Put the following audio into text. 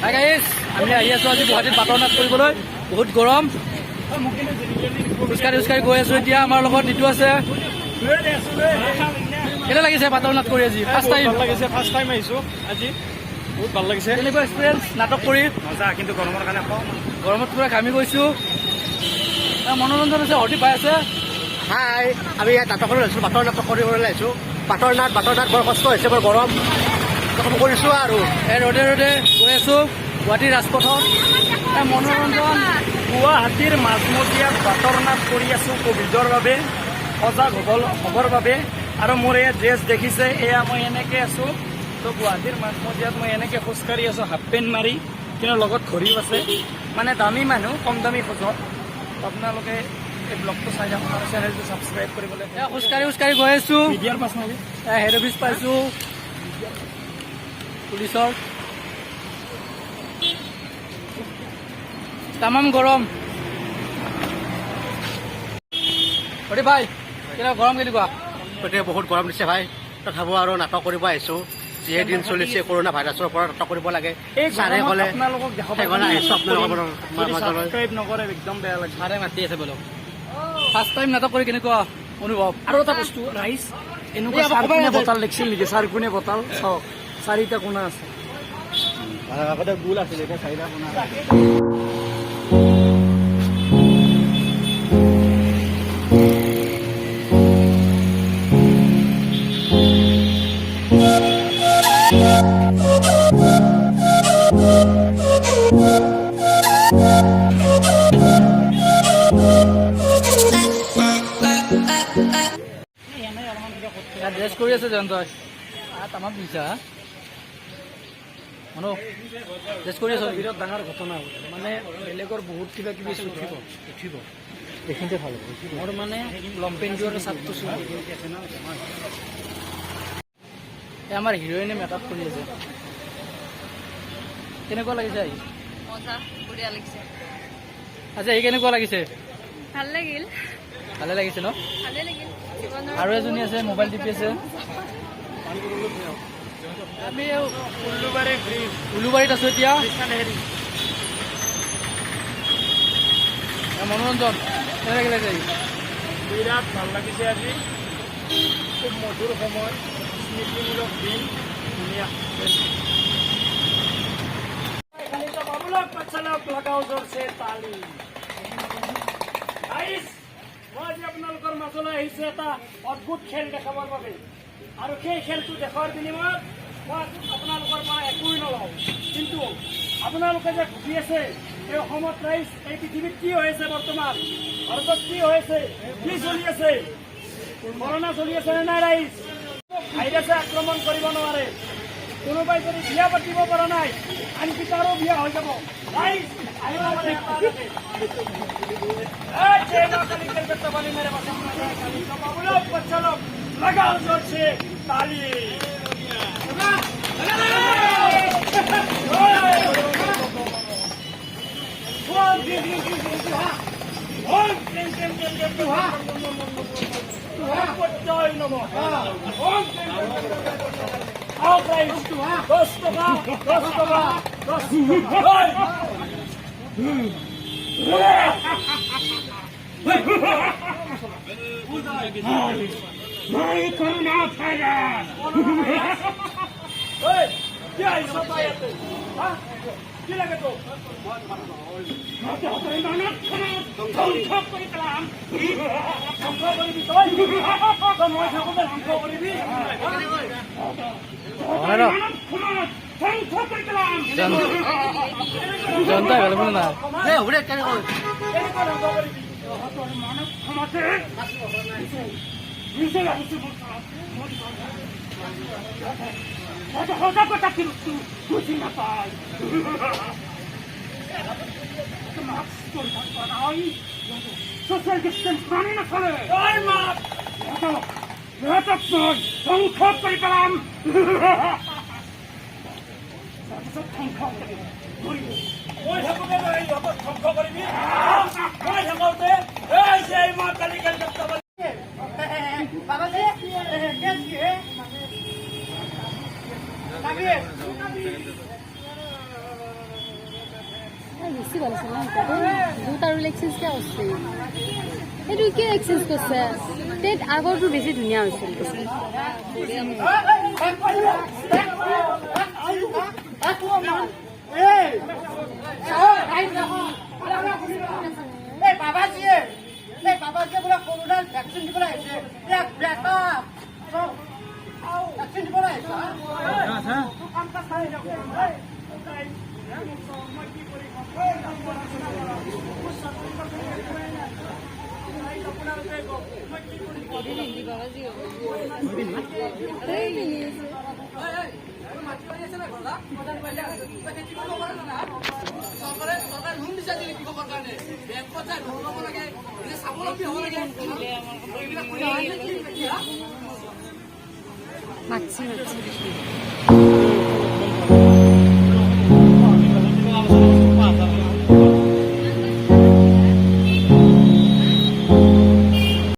Hi guys, আমি আহি আছোঁ আজি গুৱাহাটীত বাটৰ নাট কৰিবলৈ। বহুত গৰম, খোজকাঢ়ি গৈ আছোঁ। এতিয়া আমাৰ লগত নিতু আছে। কেনে লাগিছে বাটৰ নাট কৰি আজি? ফাৰ্ষ্ট টাইম আহিছোঁ আজি, বহুত ভাল লাগিছে। কেনেকুৱা এক্সপিৰিয়েঞ্চ নাটক কৰি? মজা, কিন্তু গৰমৰ কাৰণে গৰমত পুৰা ঘামি গৈছোঁ। মনোৰঞ্জন আছে, হৰ্তি পাই আছে। হাই, আমি ইয়াত নাটকলৈ আহিছোঁ, বাটৰ নাটক কৰিবলৈ আহিছোঁ। বাটৰ নাট বৰ কষ্ট হৈছে, বৰ গৰম কৰিছোঁ আৰু এই ৰ'দে গৈ আছোঁ গুৱাহাটীৰ ৰাজপথত। মনোৰঞ্জন গুৱাহাটীৰ মাজমজিয়াত বাটৰ নাট কৰি আছোঁ ক'ভিডৰ বাবে, সজাগ হ'বৰ বাবে। আৰু মোৰ এই ড্ৰেছ দেখিছে, এয়া মই এনেকৈ আছোঁ। তো গুৱাহাটীৰ মাজমজিয়াত মই এনেকৈ খোজকাঢ়ি আছোঁ, হাফ পেণ্ট মাৰি, কিন্তু লগত ঘড়ীও আছে। মানে দামী মানুহ, কম দামী খোজত। আপোনালোকে এই ব্লগটো চাই যাওক আৰু চেনেলটো ছাবস্ক্ৰাইব কৰিবলৈ। খোজকাঢ়ি গৈ আছোঁ। মিডিয়াৰ পাছ মাৰি হেড অফিচ পাইছোঁ পুলিচৰ। তামাম গৰম। হৰি ভাই, গৰম কেনেকুৱা? গতিকে বহুত গৰম দিছে ভাই। তথাপিও আৰু নাটক কৰিব আহিছোঁ। যিহে দিন চলিছে কৰোণা ভাইৰাছৰ পৰা নাটক কৰিব লাগে। এই ছাৰে ক'লে আপোনালোকক সেইকাৰণে আহিছোঁ আপোনালোকৰ মাজলৈ। ছাবস্ক্ৰাইব নকৰে, একদম বেয়া লাগে। ছাৰে মাতি আছে বোলো। ফাৰ্ষ্ট টাইম নাটক কৰি কেনেকুৱা অনুভৱ? আৰু এটা বস্তু ৰাইজ, এনেকুৱা চাৰকোণে বটাল দেখিছিল নেকি? চাৰকোণে বটাল চাওক, 4টা কোণা আছে। আগতে গোল আছিলে, এতিয়া 4টা কোণা। ড্ৰেছ কৰি আছে যেন তই তামাম দিছা মানুহ ড্ৰেছ কৰি আছ। বিৰাট ডাঙৰ ঘটনা হ'ল, মানে বেলেগৰ বহুত কিবা কিবি উঠিব এইখিনিতে ভাল হ'ব। মোৰ মানে লংপেণ্টটো আৰু চাৰ্টটো আমাৰ হিৰইনে মেকআপ কৰি আছে। কেনেকুৱা লাগিছে আহি? মজা, বঢ়িয়া লাগিছে। আজি আহি কেনেকুৱা লাগিছে? ভাল লাগিল, ভালে লাগিছে ন? ভালে লাগিল। জীৱনৰ আৰু এজনী আছে, মোবাইল টিপি আছে। আমি উলুবাৰীত আছো এতিয়া। মনোৰঞ্জন কেনে লাগিলে আজি? বিৰাট ভাল লাগিছে আজি, খুব মধুৰ সময়, স্মৃতিমূলক দিন, ধুনীয়া। মই আজি আপোনালোকৰ মাজলৈ আহিছোঁ এটা অদ্ভুত খেল দেখাবৰ বাবে। আৰু সেই খেলটো দেখাৰ বিনিময়ত মই আপোনালোকৰ পৰা একোৱেই নলওঁ। কিন্তু আপোনালোকে যে ভুগি আছে, এই অসমত ৰাইজ, এই পৃথিৱীত কি হৈ আছে বৰ্তমান, ভাৰতত কি হৈ আছে, কি চলি আছে, কৰোণা চলি আছে নে নাই ৰাইজ? ভাইৰাছে আক্ৰমণ কৰিব নোৱাৰে। কোনোবাই যদি বিয়া পাতিব পৰা নাই, আনকি তাৰো বিয়া হৈ যাব। ৰাইজ আহিব মানে लगाओ जोर से ताली। Merry Corona Virus! Hey, क्या हिस्सा पाया तू? हाँ, क्या लगा तू? जनता है बोले ना এই হ'ব দে, কেনেকৈ Social distance মানি নচলে। Ay, mak! সিহঁতক মই ধ্বংস কৰি পেলাম। তাৰপিছত ধ্বংস কৰিম। মই থাকোঁতে তই ইহঁতক ধ্বংস কৰিবি? মই থাকোঁতে এই যে এই মা কালি কালি বেছি ভাল আছিল না দুটা আৰু এক্সচেঞ্জ কিয় আছে এইটো কিয় এক্সচেঞ্জ কৰিছে টেট আগৰটো বেছি ধুনীয়া হৈছিল বাবাজীয়ে বোলে কৰোণাৰ ভেকচিন দিবলৈ আহিছে ভেকচিন দিবলৈ আহিছে মাছি